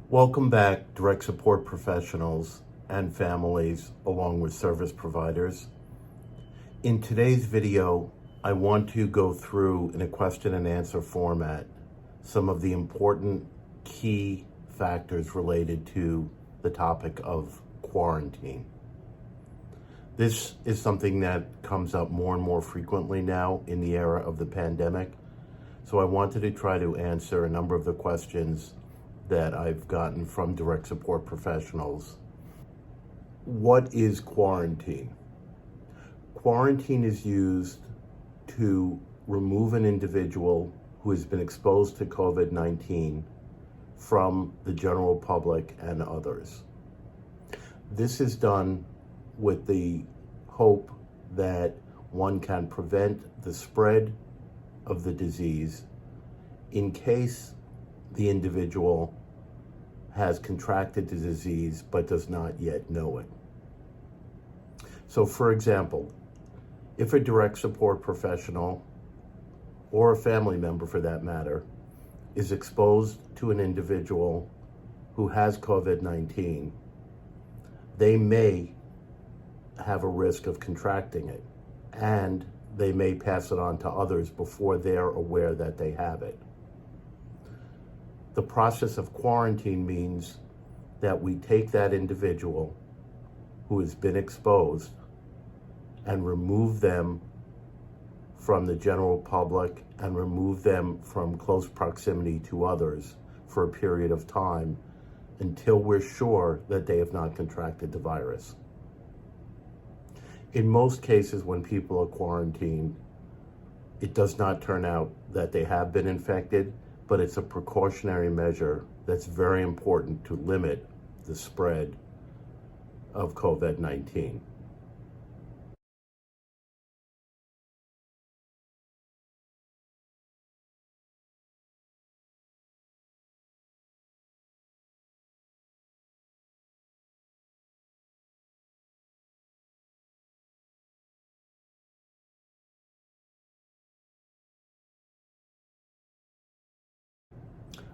Welcome back, direct support professionals and families, along with service providers. In today's video, I want to go through, in a question and answer format, some of the important key factors related to the topic of quarantine. This is something that comes up more and more frequently now in the era of the pandemic. So I wanted to try to answer a number of the questions that I've gotten from direct support professionals. What is quarantine? Quarantine is used to remove an individual who has been exposed to COVID-19 from the general public and others. This is done with the hope that one can prevent the spread of the disease in case the individual has contracted the disease but does not yet know it. So, for example, if a direct support professional or a family member for that matter is exposed to an individual who has COVID-19, they may have a risk of contracting it, and they may pass it on to others before they're aware that they have it. The process of quarantine means that we take that individual who has been exposed and remove them from the general public and remove them from close proximity to others for a period of time until we're sure that they have not contracted the virus. In most cases, when people are quarantined, it does not turn out that they have been infected, but it's a precautionary measure that's very important to limit the spread of COVID-19.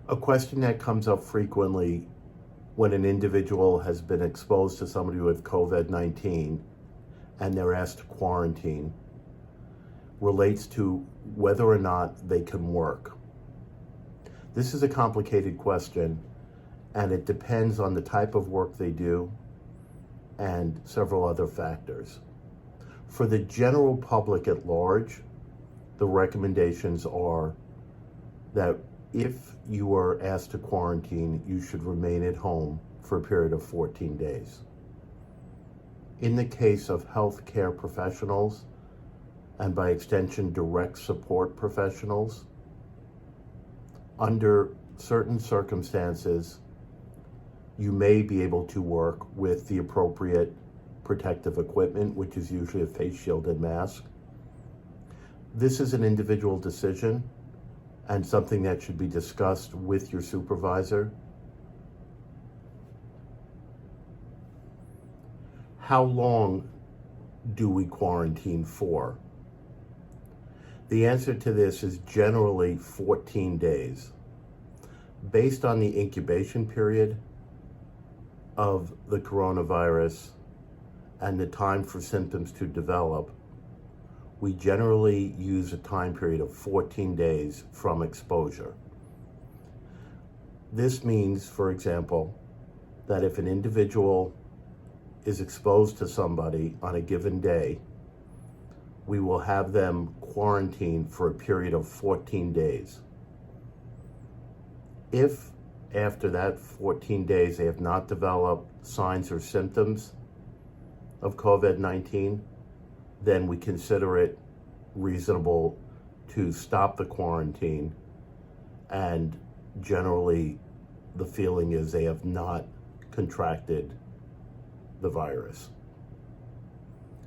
A question that comes up frequently when an individual has been exposed to somebody with COVID-19 and they're asked to quarantine relates to whether or not they can work. This is a complicated question, and it depends on the type of work they do and several other factors. For the general public at large, the recommendations are that if you are asked to quarantine, you should remain at home for a period of 14 days. In the case of healthcare professionals, and by extension, direct support professionals, under certain circumstances, you may be able to work with the appropriate protective equipment, which is usually a face shield and mask. This is an individual decision and something that should be discussed with your supervisor. How long do we quarantine for? The answer to this is generally 14 days. Based on the incubation period of the coronavirus and the time for symptoms to develop, we generally use a time period of 14 days from exposure. This means, for example, that if an individual is exposed to somebody on a given day, we will have them quarantined for a period of 14 days. If after that 14 days they have not developed signs or symptoms of COVID-19, then we consider it reasonable to stop the quarantine, and generally the feeling is they have not contracted the virus.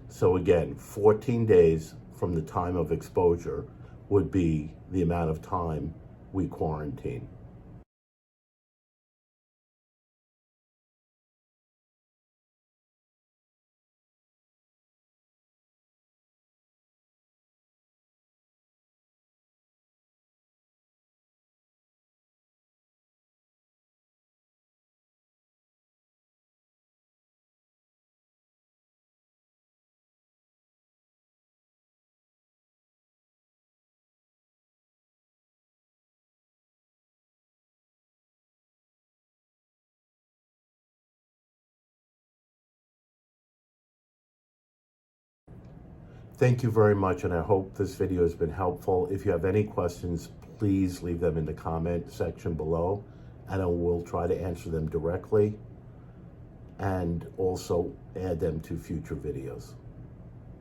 So again, 14 days from the time of exposure would be the amount of time we quarantine. Thank you very much, and I hope this video has been helpful. If you have any questions, please leave them in the comment section below, and I will try to answer them directly and also add them to future videos.